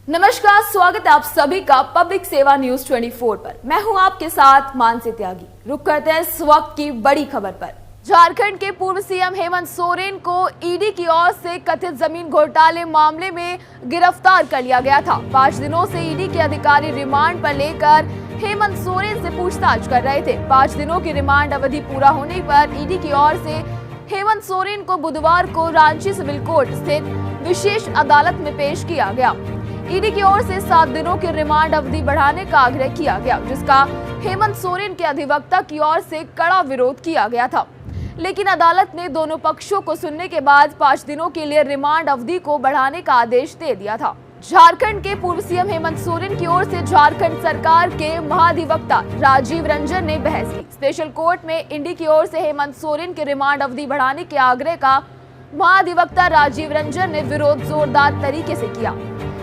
नमस्कार, स्वागत है आप सभी का पब्लिक सेवा न्यूज 24 पर। मैं हूं आपके साथ मानसी त्यागी। रुक करते हैं इस वक्त की बड़ी खबर पर। झारखंड के पूर्व सीएम हेमंत सोरेन को ईडी की ओर से कथित जमीन घोटाले मामले में गिरफ्तार कर लिया गया था। 5 दिनों से ईडी के अधिकारी रिमांड पर लेकर हेमंत सोरेन से पूछताछ कर रहे थे। 5 दिनों की रिमांड अवधि पूरा होने पर ईडी की ओर से हेमंत सोरेन को बुधवार को रांची सिविल कोर्ट स्थित विशेष अदालत में पेश किया गया। ईडी की ओर से 7 दिनों की रिमांड अवधि बढ़ाने का आग्रह किया गया, जिसका हेमंत सोरेन के अधिवक्ता की ओर से कड़ा विरोध किया गया था। लेकिन अदालत ने दोनों पक्षों को सुनने के बाद 5 दिनों के लिए रिमांड अवधि को बढ़ाने का आदेश दे दिया था। झारखंड के पूर्व सीएम हेमंत सोरेन की ओर से झारखंड सरकार के महाधिवक्ता राजीव रंजन ने बहस की। स्पेशल कोर्ट में ईडी की ओर से हेमंत सोरेन की रिमांड अवधि बढ़ाने के आग्रह का महाधिवक्ता राजीव रंजन ने विरोध जोरदार तरीके से किया।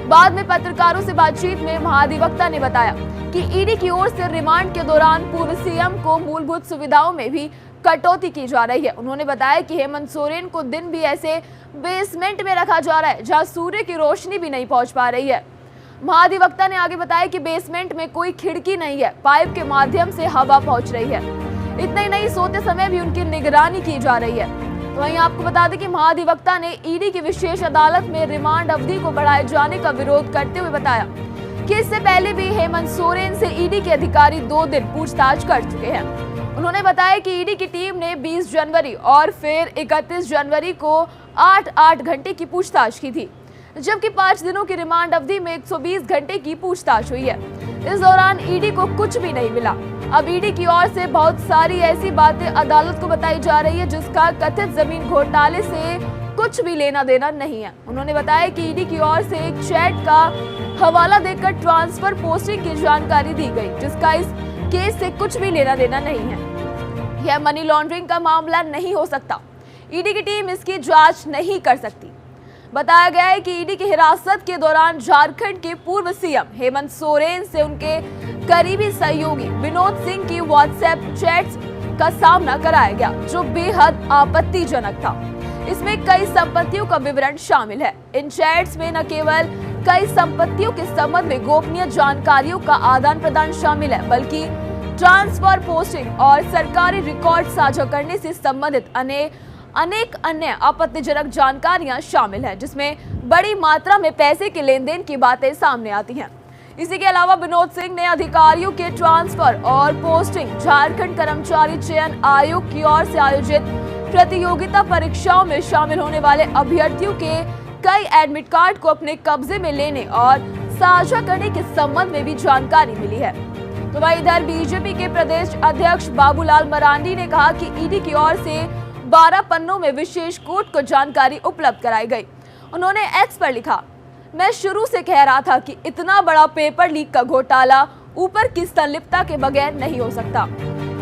बाद में पत्रकारों से बातचीत में महाधिवक्ता ने बताया कि ईडी की ओर से रिमांड के दौरान पूर्व सीएम को मूलभूत सुविधाओं में भी कटौती की जा रही है। उन्होंने बताया कि हेमंत सोरेन को दिन भी ऐसे बेसमेंट में रखा जा रहा है जहां सूर्य की रोशनी भी नहीं पहुंच पा रही है। महाधिवक्ता ने आगे बताया कि बेसमेंट में कोई खिड़की नहीं है, पाइप के माध्यम से हवा पहुंच रही है। इतना ही नहीं, सोते समय भी उनकी निगरानी की जा रही है। तो वहीं आपको बता दें कि महाधिवक्ता ने ईडी की विशेष अदालत में रिमांड अवधि को बढ़ाए जाने का विरोध करते हुए बताया कि इससे पहले भी हेमंत सोरेन से ईडी के अधिकारी 2 दिन पूछताछ कर चुके हैं। उन्होंने बताया कि ईडी की टीम ने 20 जनवरी और फिर 31 जनवरी को 8-8 घंटे की पूछताछ की थी, जबकि 5 दिनों की रिमांड अवधि में 120 घंटे की पूछताछ हुई है। इस दौरान ईडी को कुछ भी नहीं मिला। अब ईडी की ओर से बहुत सारी ऐसी बातें अदालत को बताई जा रही है जिसका कथित जमीन घोटाले से कुछ भी लेना देना नहीं है। उन्होंने बताया कि ईडी की ओर से एक चैट का हवाला देकर ट्रांसफर पोस्टिंग की जानकारी दी गई, जिसका इस केस से कुछ भी लेना देना नहीं है। यह मनी लॉन्ड्रिंग का मामला नहीं हो सकता। ईडी की टीम इसकी जांच नहीं कर सकती। बताया गया है कि ईडी की हिरासत के दौरान झारखंड के पूर्व सीएम हेमंत सोरेन से उनके करीबी सहयोगी विनोद सिंह की व्हाट्सएप चैट्स का सामना कराया गया, जो बेहद आपत्तिजनक था। इसमें कई संपत्तियों का विवरण शामिल है। इन चैट्स में न केवल कई संपत्तियों के संबंध में गोपनीय जानकारियों का आदान प्रदान शामिल है, बल्कि ट्रांसफर पोस्टिंग और सरकारी रिकॉर्ड साझा करने से संबंधित अनेक अन्य आपत्तिजनक जानकारियां शामिल हैं, जिसमें बड़ी मात्रा में पैसे के लेन देन की बातें सामने आती हैं। इसी के अलावा विनोद सिंह ने अधिकारियों के ट्रांसफर और पोस्टिंग, झारखंड कर्मचारी चयन आयोग की ओर से आयोजित प्रतियोगिता परीक्षाओं में शामिल होने वाले अभ्यर्थियों के कई एडमिट कार्ड को अपने कब्जे में लेने और साझा करने के संबंध में भी जानकारी मिली है। तो वहीं इधर बीजेपी के प्रदेश अध्यक्ष बाबूलाल मरांडी ने कहा कि ईडी की ओर से 12 पन्नों में विशेष कोर्ट को जानकारी उपलब्ध कराई गई। उन्होंने एक्स पर लिखा, मैं शुरू से कह रहा था कि इतना बड़ा पेपर लीक का घोटाला ऊपर की संलिप्तता के बगैर नहीं हो सकता।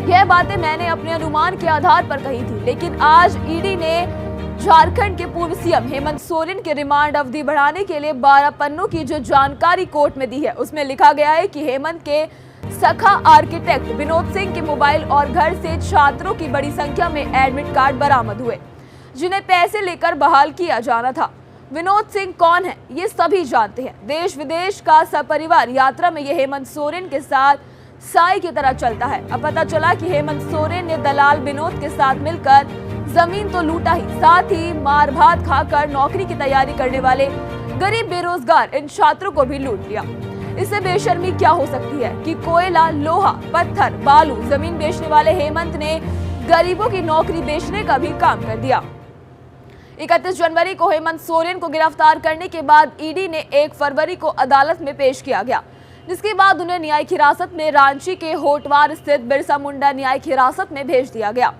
यह बातें मैंने अपने अनुमान के आधार पर कही थी, लेकिन आज ईडी ने झारखंड के पूर्व सीएम हेमंत सोरेन की रिमांड अवधि बढ़ाने के लिए 12 पन्नों की जो जानकारी कोर्ट में दी है, उसमें लिखा गया है कि हेमंत के सखा आर्किटेक्ट विनोद सिंह के मोबाइल और घर से छात्रों की बड़ी संख्या में एडमिट कार्ड बरामद हुए, जिन्हें पैसे लेकर बहाल किया जाना था। विनोद सिंह कौन है, ये सभी जानते हैं। देश विदेश का सपरिवार यात्रा में ये हेमंत सोरेन के साथ साई की तरह चलता है। अब पता चला कि हेमंत सोरेन ने दलाल विनोद के साथ मिलकर जमीन तो लूटा ही, साथ ही मार भात खाकर नौकरी की तैयारी करने वाले गरीब बेरोजगार इन छात्रों को भी लूट लिया। इससे बेशर्मी क्या हो सकती है कि कोयला, लोहा, पत्थर, बालू, जमीन बेचने वाले हेमंत ने गरीबों की नौकरी बेचने का भी काम कर दिया। 31 जनवरी को हेमंत सोरेन को गिरफ्तार करने के बाद ईडी ने 1 फरवरी को अदालत में पेश किया गया, जिसके बाद उन्हें न्यायिक हिरासत में रांची के होटवार स्थित बिरसा मुंडा न्यायिक हिरासत में भेज दिया गया,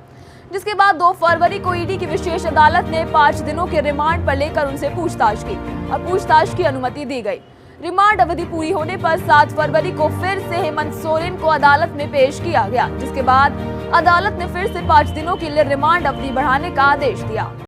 जिसके बाद 2 फरवरी को ईडी की विशेष अदालत ने 5 दिनों के रिमांड पर लेकर उनसे पूछताछ की और पूछताछ की अनुमति दी गई। रिमांड अवधि पूरी होने पर 7 फरवरी को फिर से हेमंत सोरेन को अदालत में पेश किया गया, जिसके बाद अदालत ने फिर से 5 दिनों के लिए रिमांड अवधि बढ़ाने का आदेश दिया।